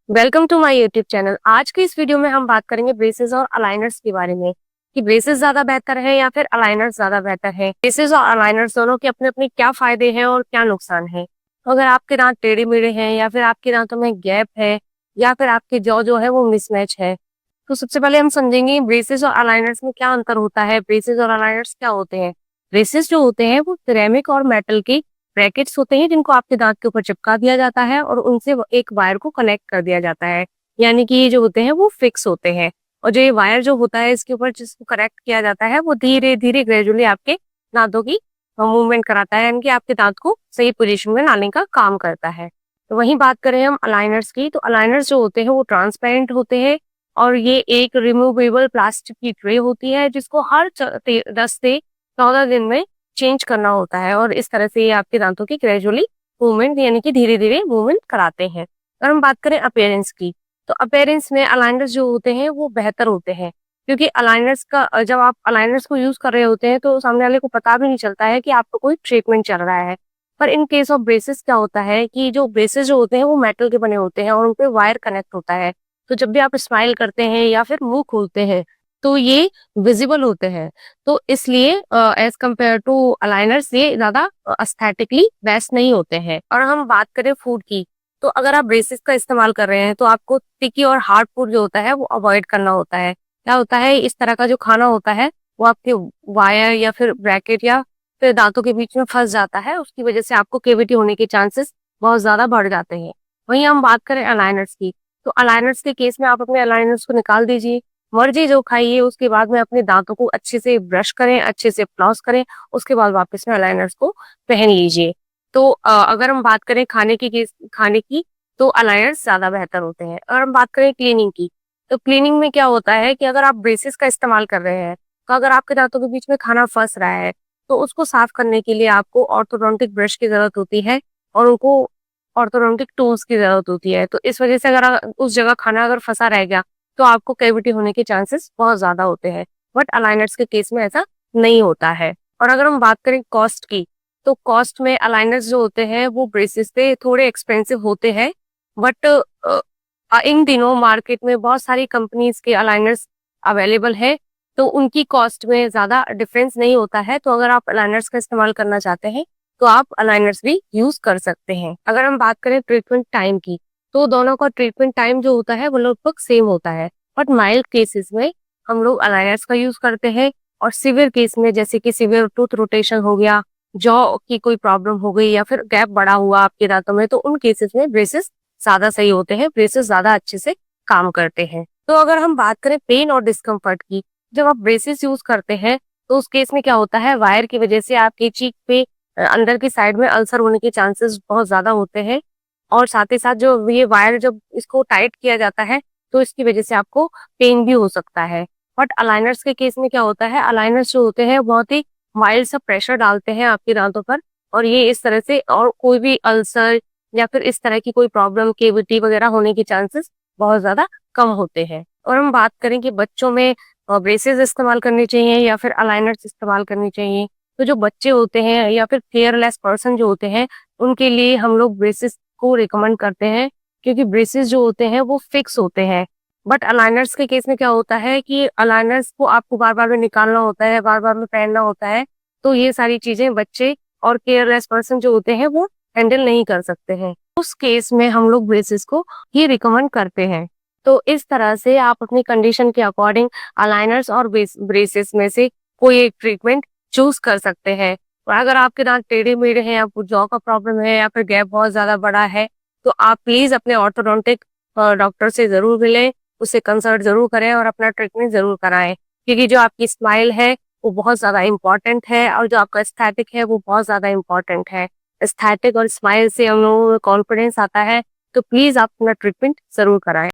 Welcome to my YouTube channel. आज के इस वीडियो में हम बात करेंगे ब्रेसेस और अलाइनर्स के बारे में कि ब्रेसेस ज्यादा बेहतर है या फिर अलाइनर्स ज्यादा बेहतर है। ब्रेसेस और अलाइनर्स दोनों के अपने अपने क्या फायदे हैं और क्या नुकसान है। तो अगर आपके दांत टेढ़े मेढ़े हैं या फिर आपके दांतों में गैप है या फिर आपके जॉ जो है वो मिसमैच है, तो सबसे पहले हम समझेंगे ब्रेसेस और अलाइनर्स में क्या अंतर होता है। ब्रेसेस और अलाइनर्स क्या होते हैं। ब्रेसेस जो होते हैं वो सिरेमिक और मेटल के ब्रैकेट्स होते हैं जिनको आपके दांत के ऊपर चिपका दिया जाता है और उनसे एक वायर को कनेक्ट कर दिया जाता है। यानी कि ये जो होते हैं वो फिक्स होते हैं और जो ये वायर जो होता है इसके ऊपर जिसको कनेक्ट किया जाता है वो धीरे धीरे ग्रेजुअली आपके दांतों की मूवमेंट कराता है, यानी कि आपके दांत को सही पोजीशन में लाने का काम करता है। तो वहीं बात करें हम अलाइनर्स की, तो अलाइनर्स जो होते हैं वो ट्रांसपेरेंट होते हैं और ये एक रिमूवेबल प्लास्टिक की ट्रे होती है जिसको हर 10 से 14 दिन में चेंज करना होता है और इस तरह से ये आपके दांतों की ग्रेजुअली मूवमेंट यानी कि धीरे धीरे मूवमेंट कराते हैं। अगर हम बात करें अपीयरेंस की, तो अपीयरेंस में अलाइनर्स जो होते हैं वो बेहतर होते हैं क्योंकि अलाइनर्स का जब आप अलाइनर्स को यूज कर रहे होते हैं तो सामने वाले को पता भी नहीं चलता है कि आपका कोई ट्रीटमेंट चल रहा है। पर इन केस ऑफ ब्रेसेस क्या होता है कि जो ब्रेसेस जो होते हैं वो मेटल के बने होते हैं और उनपे वायर कनेक्ट होता है। तो जब भी आप स्माइल करते हैं या फिर मुंह खोलते हैं तो ये विजिबल होते हैं। तो इसलिए एज कम्पेयर टू अलाइनर्स ये ज्यादा एस्थेटिकली बेस्ट नहीं होते हैं। और हम बात करें फूड की, तो अगर आप ब्रेसेस का इस्तेमाल कर रहे हैं तो आपको टिकी और हार्ड फूड जो होता है वो अवॉइड करना होता है। क्या होता है, इस तरह का जो खाना होता है वो आपके वायर या फिर ब्रैकेट या फिर दांतों के बीच में फंस जाता है, उसकी वजह से आपको केविटी होने के चांसेस बहुत ज्यादा बढ़ जाते हैं। वहीं हम बात करें अलाइनर्स की, तो अलाइनर्स के केस में आप अपने अलाइनर्स को निकाल दीजिए, मर्जी जो खाइए, उसके बाद में अपने दांतों को अच्छे से ब्रश करें, अच्छे से फ्लॉस करें, उसके बाद वापस में अलाइनर्स को पहन लीजिए। तो अगर हम बात करें खाने की, तो अलायंस ज्यादा बेहतर होते हैं। और हम बात करें क्लीनिंग की, तो क्लीनिंग में क्या होता है कि अगर आप ब्रेसेस का इस्तेमाल कर रहे हैं तो अगर आपके दांतों के बीच में खाना फंस रहा है तो उसको साफ करने के लिए आपको ऑर्थोडोंटिक ब्रश की जरूरत होती है और उनको ऑर्थोडोंटिक टूल्स की जरूरत होती है। तो इस वजह से अगर उस जगह खाना अगर फंसा रह गया तो आपको कैविटी होने के चांसेस बहुत ज्यादा होते हैं। बट अलाइनर्स के केस में ऐसा नहीं होता है। और अगर हम बात करें कॉस्ट की, तो कॉस्ट में अलाइनर्स जो होते हैं वो ब्रेसेस से थोड़े एक्सपेंसिव होते हैं। बट इन दिनों मार्केट में बहुत सारी कंपनीज के अलाइनर्स अवेलेबल है, तो उनकी कॉस्ट में ज्यादा डिफरेंस नहीं होता है। तो अगर आप अलाइनर्स का इस्तेमाल करना चाहते हैं तो आप अलाइनर्स भी यूज कर सकते हैं। अगर हम बात करें ट्रीटमेंट टाइम की, तो दोनों का ट्रीटमेंट टाइम जो होता है वो लगभग सेम होता है। बट माइल्ड केसेस में हम लोग अलाइनर्स का यूज करते हैं और सिवियर केस में जैसे कि सिवियर टूथ रोटेशन हो गया, जॉ की कोई प्रॉब्लम हो गई या फिर गैप बड़ा हुआ आपके दांतों में, तो उन केसेस में ब्रेसेस ज्यादा सही होते हैं, ब्रेसेस ज्यादा अच्छे से काम करते हैं। तो अगर हम बात करें पेन और डिस्कम्फर्ट की, जब आप ब्रेसेस यूज करते हैं तो उस केस में क्या होता है, वायर की वजह से आपके चीक पे अंदर की साइड में अल्सर होने के चांसेस बहुत ज्यादा होते हैं। और साथ ही साथ जो ये वायर जब इसको टाइट किया जाता है तो इसकी वजह से आपको पेन भी हो सकता है। बट अलाइनर्स के केस में क्या होता है, अलाइनर्स जो होते हैं बहुत ही माइल्ड सा प्रेशर डालते हैं आपके दांतों पर और ये इस तरह से और कोई भी अल्सर या फिर इस तरह की कोई प्रॉब्लम केविटी वगैरह होने के चांसेस बहुत ज्यादा कम होते हैं। और हम बात करें कि बच्चों में ब्रेसेस इस्तेमाल करनी चाहिए या फिर अलाइनर्स इस्तेमाल करनी चाहिए, तो जो बच्चे होते हैं या फिर केयरलेस पर्सन जो होते हैं उनके लिए हम लोग ब्रेसेस को रिकमेंड करते हैं क्योंकि ब्रेसेस जो होते हैं वो फिक्स होते हैं। बट अलाइनर्स के केस में क्या होता है कि अलाइनर्स को आपको बार बार में निकालना होता है, बार बार में पहनना होता है, तो ये सारी चीजें बच्चे और केयरलेस पर्सन जो होते हैं वो हैंडल नहीं कर सकते हैं। उस केस में हम लोग ब्रेसेस को ही रिकमेंड करते हैं। तो इस तरह से आप अपनी कंडीशन के अकॉर्डिंग अलाइनर्स और ब्रेसेस में से कोई एक ट्रीटमेंट चूज कर सकते हैं। और अगर आपके दांत टेढ़े मेढ़े हैं, आपको जॉ का प्रॉब्लम है या फिर गैप बहुत ज्यादा बड़ा है, तो आप प्लीज अपने ऑर्थोडोंटिक डॉक्टर से जरूर मिलें, उससे कंसल्ट जरूर करें और अपना ट्रीटमेंट जरूर कराएं। क्योंकि जो आपकी स्माइल है वो बहुत ज्यादा इंपॉर्टेंट है और जो आपका एस्थेटिक है वो बहुत ज्यादा इंपॉर्टेंट है। एस्थेटिक और स्माइल से हम लोगों में कॉन्फिडेंस आता है, तो प्लीज आप अपना ट्रीटमेंट जरूर कराएं।